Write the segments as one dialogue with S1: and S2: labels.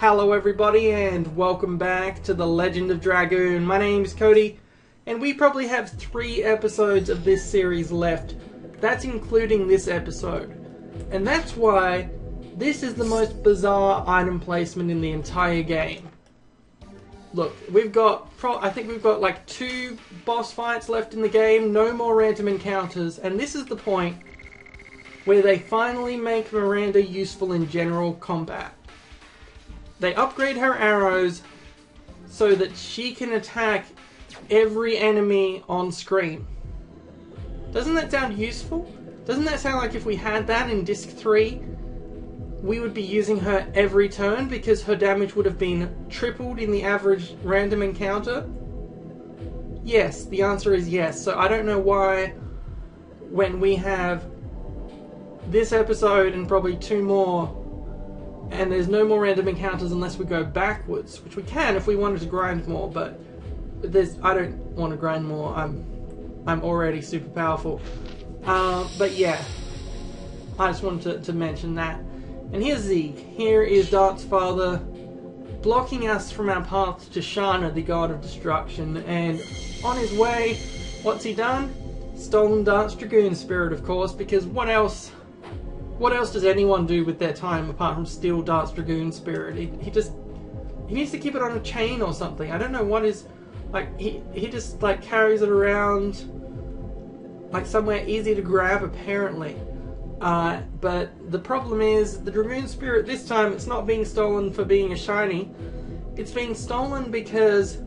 S1: Hello everybody and welcome back to The Legend of Dragoon. My name's Cody and we probably have 3 episodes of this series left. That's including this episode. And that's why this is the most bizarre item placement in the entire game. Look, I think we've got like 2 boss fights left in the game, no more random encounters, and this is the point where they finally make Miranda useful in general combat. They upgrade her arrows so that she can attack every enemy on screen. Doesn't that sound useful? Doesn't that sound like if we had that in Disc 3, we would be using her every turn because her damage would have been tripled in the average random encounter? Yes, the answer is yes. So I don't know why when we have this episode and probably 2 more, and there's no more random encounters unless we go backwards, which we can if we wanted to grind more, but I don't want to grind more. I'm already super powerful. But yeah, I just wanted to mention that. And here's Zieg. Here is Dart's father blocking us from our path to Shana, the god of destruction. And on his way, what's he done? Stolen Dart's Dragoon spirit, of course, because what else does anyone do with their time apart from steal Dart's Dragoon spirit? He needs to keep it on a chain or something. I don't know what is, like, he just like carries it around like somewhere easy to grab apparently. But the problem is the Dragoon spirit this time, it's not being stolen for being a shiny. It's being stolen because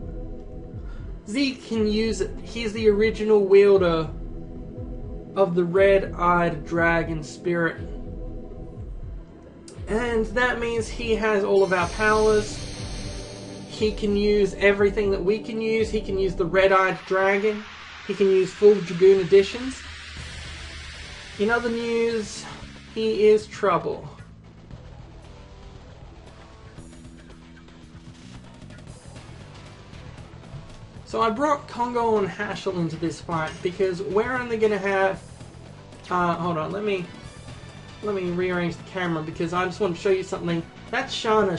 S1: Zieg can use it. He's the original wielder of the red-eyed dragon spirit. And that means he has all of our powers. He can use everything that we can use. He can use the red-eyed dragon. He can use full Dragoon editions. In other news, he is trouble. So I brought Congo and Hashel into this fight because we're only going to have... hold on, let me rearrange the camera because I just want to show you something. That's Shana.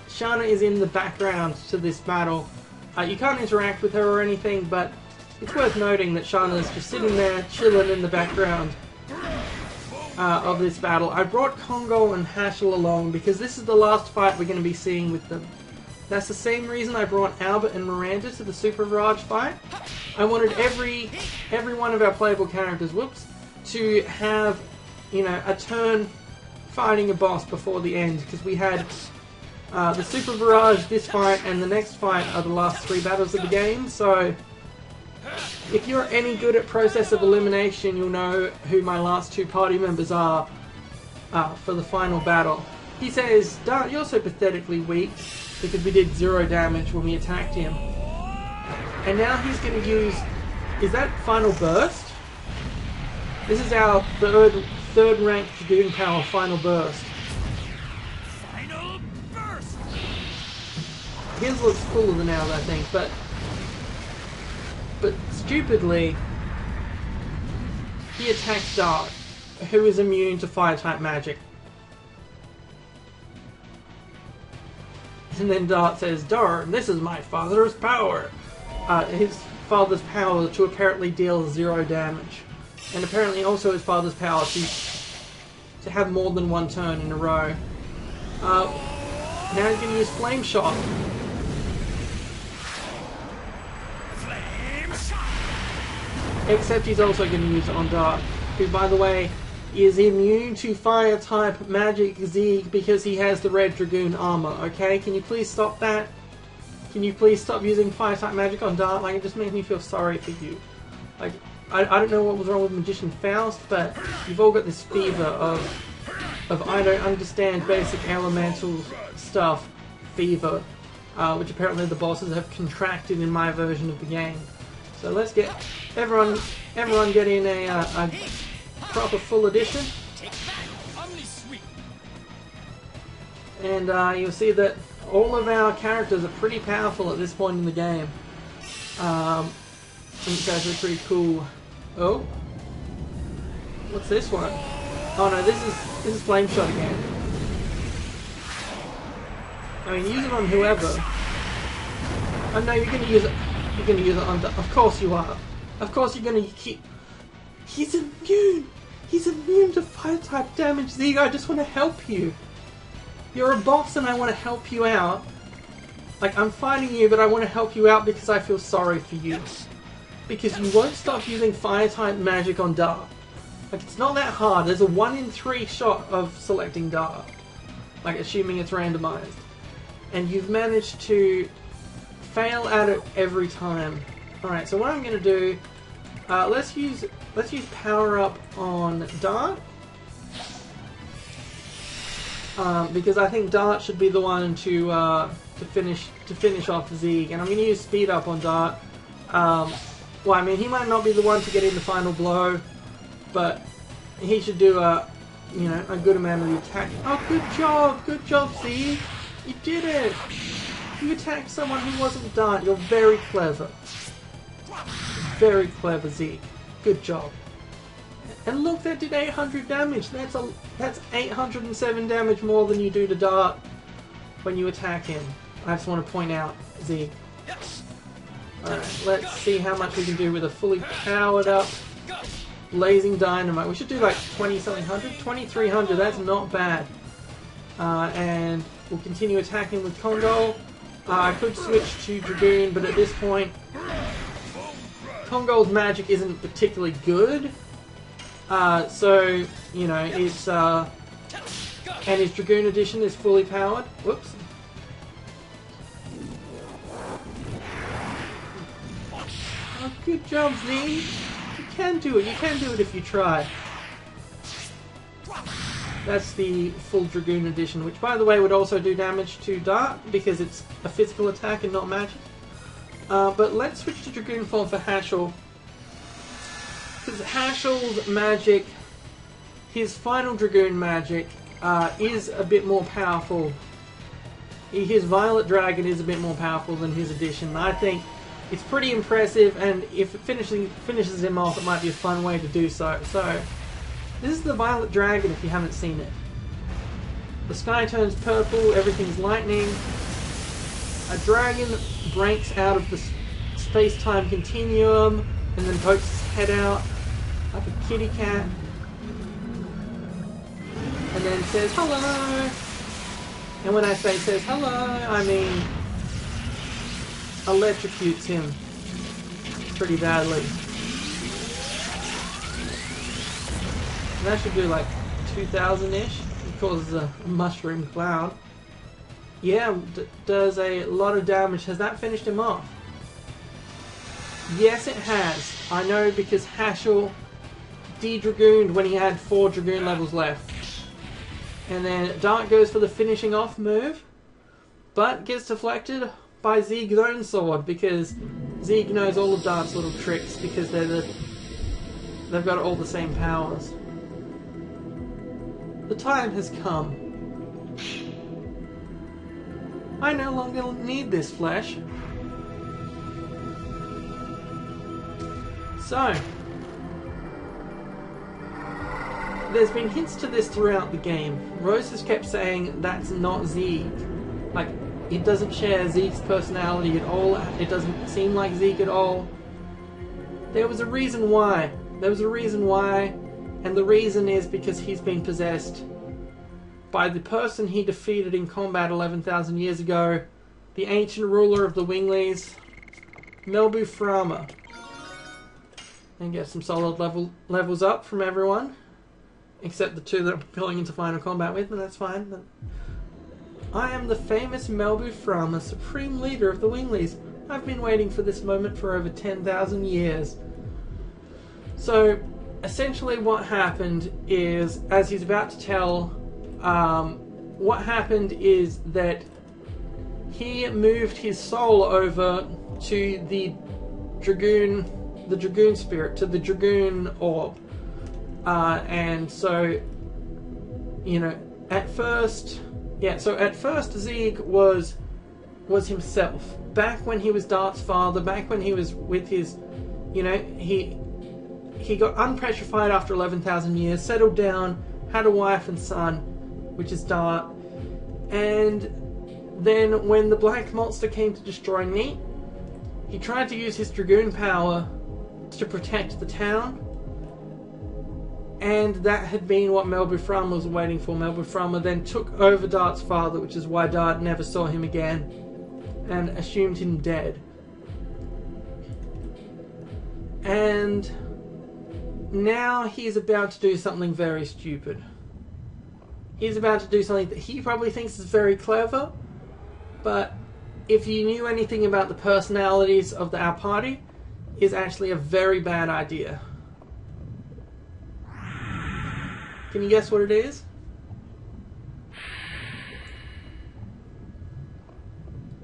S1: Shana is in the background to this battle. You can't interact with her or anything, but it's worth noting that Shana's just sitting there, chilling in the background of this battle. I brought Congo and Hashel along because this is the last fight we're going to be seeing with them. That's the same reason I brought Albert and Miranda to the Super Virage fight. I wanted every one of our playable characters, to have, you know, a turn fighting a boss before the end, because we had the Super Virage, this fight, and the next fight are the last 3 battles of the game. So if you're any good at process of elimination, you'll know who my last 2 party members are for the final battle. He says, Dart, you're so pathetically weak, because we did 0 damage when we attacked him. And now he's going to use... Is that Final Burst? This is our third ranked Dragoon power, Final Burst. Final Burst! His looks cooler than ours, I think, but stupidly, he attacks Dart, who is immune to fire-type magic. And then Dart says, Dart, this is my father's power. His father's power to apparently deal 0 damage. And apparently also his father's power to have more than 1 turn in a row. Now he's going to use Flame Shot. Except he's also going to use it on Dart, who, by the way, is immune to fire-type magic Zieg because he has the red Dragoon armor, okay? Can you please stop that? Can you please stop using fire-type magic on Dart? Like, it just makes me feel sorry for you. Like, I don't know what was wrong with Magician Faust, but you've all got this fever of I don't understand basic elemental stuff fever, which apparently the bosses have contracted in my version of the game. So let's get everyone get in a proper full edition, and you'll see that all of our characters are pretty powerful at this point in the game. It's actually pretty cool. Oh, what's this one? Oh no, this is Flame Shot again. I mean, use it on whoever. Oh no, you're gonna use it. You're gonna use it on. Of course you are. Of course you're gonna keep. He's immune. He's immune to fire type damage. Zieg, I just want to help you. You're a boss, and I want to help you out. Like, I'm fighting you, but I want to help you out because I feel sorry for you. Because you won't stop using fire type magic on Dark. Like, it's not that hard. There's a 1 in 3 shot of selecting Dark. Like, assuming it's randomized. And you've managed to fail at it every time. Alright, so what I'm going to do... let's use Power Up on Dart. Because I think Dart should be the one to finish off Zieg. And I'm going to use Speed Up on Dart. Well, I mean, he might not be the one to get in the final blow, but he should do a good amount of the attack. Oh, good job, Zieg. You did it. You attacked someone who wasn't Dart. You're very clever. Very clever, Zieg. Good job. And look, that did 800 damage. That's 807 damage more than you do to Dart when you attack him. I just want to point out, Zieg. Alright, let's see how much we can do with a fully powered up blazing dynamite. We should do like 20-something hundred? 2300, that's not bad. And we'll continue attacking with Kongol. I could switch to Dragoon, but at this point, Kongol's magic isn't particularly good. So, you know, it's... and his Dragoon edition is fully powered. Whoops. Oh, good job, Zieg. You can do it. You can do it if you try. That's the full Dragoon edition, which, by the way, would also do damage to Dart because it's a physical attack and not magic. But let's switch to Dragoon form for Hashel. Because Hashel's magic, his final Dragoon magic, is a bit more powerful. His Violet Dragon is a bit more powerful than his edition. I think it's pretty impressive, and if it finishes him off, it might be a fun way to do so. So, this is the Violet Dragon if you haven't seen it. The sky turns purple, everything's lightning. A dragon breaks out of the space-time continuum and then pokes his head out like a kitty cat. And then says hello. And when I say says hello, I mean electrocutes him pretty badly. And that should do like 2,000-ish. It causes a mushroom cloud. Yeah, does a lot of damage. Has that finished him off? Yes, it has. I know because Hashel de-dragooned when he had 4 Dragoon levels left. And then Dart goes for the finishing off move, but gets deflected by Zieg's own sword because Zieg knows all of Dart's little tricks because they've got all the same powers. The time has come. I no longer need this flesh. So, there's been hints to this throughout the game. Rose has kept saying that's not Zieg. Like, it doesn't share Zieg's personality at all. It doesn't seem like Zieg at all. There was a reason why. There was a reason why, and the reason is because he's been possessed by the person he defeated in combat 11,000 years ago, the ancient ruler of the Winglies, Melbu Frahma. And get some solid levels up from everyone, except the 2 that I'm going into final combat with, but that's fine. But I am the famous Melbu Frahma, supreme leader of the Winglies. I've been waiting for this moment for over 10,000 years. So, essentially what happened is, as he's about to tell, what happened is that he moved his soul over to the Dragoon spirit, to the Dragoon orb. And so, you know, at first Zieg was himself. Back when he was Dart's father, back when he was with his, you know, he got unpetrified after 11,000 years, settled down, had a wife and son, which is Dart, and Then when the Black Monster came to destroy Neat, he tried to use his Dragoon power to protect the town. And that had been what Melbu Frahma was waiting for. Melbu Frahma then took over Dart's father, which is why Dart never saw him again, and assumed him dead. And now he's about to do something very stupid. He's about to do something that he probably thinks is very clever, but if you knew anything about the personalities of our party, is actually a very bad idea. Can you guess what it is?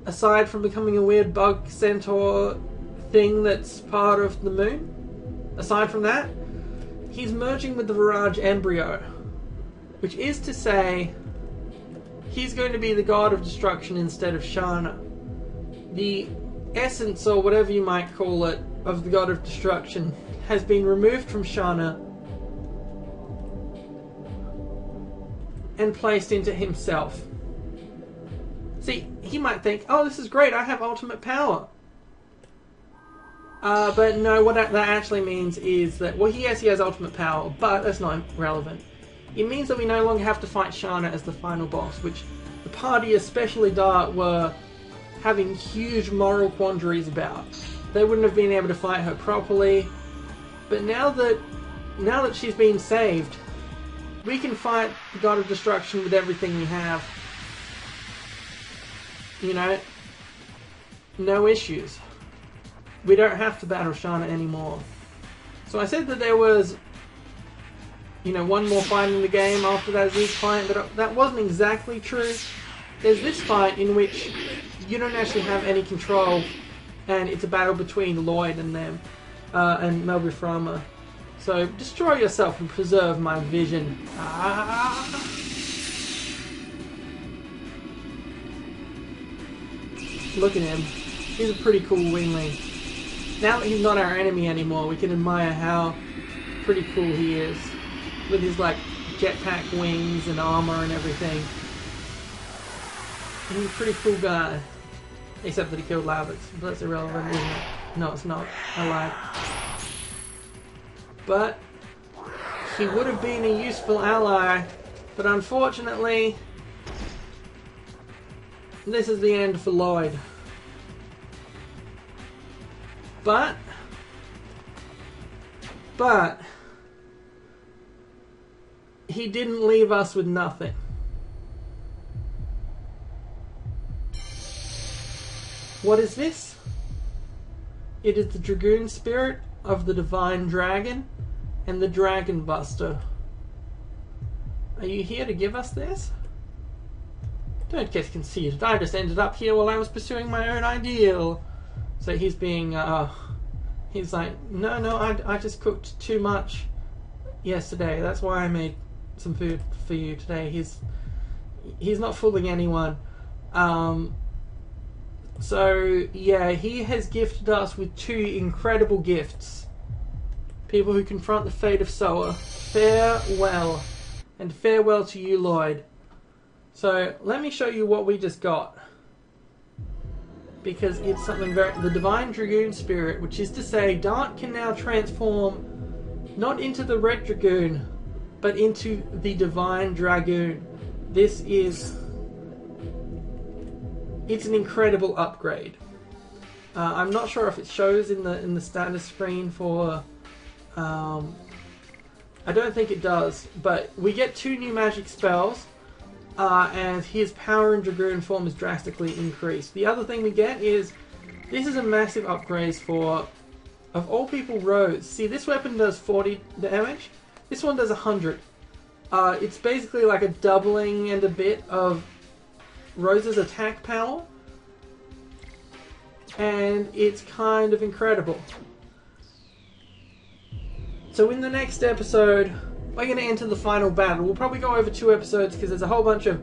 S1: Aside from becoming a weird bug centaur thing that's part of the moon, aside from that, he's merging with the Virage embryo, which is to say, he's going to be the god of destruction instead of Shana. The essence, or whatever you might call it, of the god of destruction has been removed from Shana and placed into himself. See, he might think, oh, this is great, I have ultimate power. But no, what that actually means is that, well, yes, he has ultimate power, but that's not relevant. It means that we no longer have to fight Shana as the final boss, which the party, especially Dart, were having huge moral quandaries about. They wouldn't have been able to fight her properly, but now that she's been saved, we can fight the God of Destruction with everything we have. You know, no issues. We don't have to battle Shana anymore. So I said that there was, you know, one more fight in the game after that Zieg fight, but that wasn't exactly true. There's this fight in which you don't actually have any control, and it's a battle between Lloyd and them, and Melbu Frahma. So destroy yourself and preserve my vision. Look at him. He's a pretty cool wingling. Now that he's not our enemy anymore, we can admire how pretty cool he is. With his, like, jetpack wings and armor and everything. He's a pretty cool guy. Except that he killed Lavix. But that's irrelevant, isn't it? No, it's not. I lied. But he would have been a useful ally. But unfortunately, this is the end for Lloyd. But he didn't leave us with nothing. What is this? It is the Dragoon spirit of the Divine Dragon and the Dragon Buster. Are you here to give us this? Don't get conceited. I just ended up here while I was pursuing my own ideal. So he's being, he's like, no, I just cooked too much yesterday. That's why I made some food for you today. He's not fooling anyone. So yeah, he has gifted us with two incredible gifts. People who confront the fate of Soa. Farewell. And farewell to you, Lloyd. So let me show you what we just got. Because it's something the Divine Dragoon Spirit, which is to say Dart can now transform not into the Red Dragoon, but into the Divine Dragoon. This is... it's an incredible upgrade. I'm not sure if it shows in the status screen for... I don't think it does, but we get 2 new magic spells, and his power in Dragoon form is drastically increased. The other thing we get is, this is a massive upgrade for, of all people, Rose. See, this weapon does 40 damage, this one does 100. It's basically like a doubling and a bit of Rose's attack power, and it's kind of incredible. So in the next episode, we're going to enter the final battle. We'll probably go over 2 episodes because there's a whole bunch of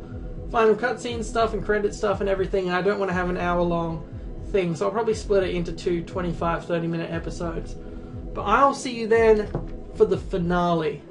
S1: final cutscene stuff and credit stuff and everything, and I don't want to have an hour-long thing, so I'll probably split it into 2 25-30 minute episodes. But I'll see you then for the finale.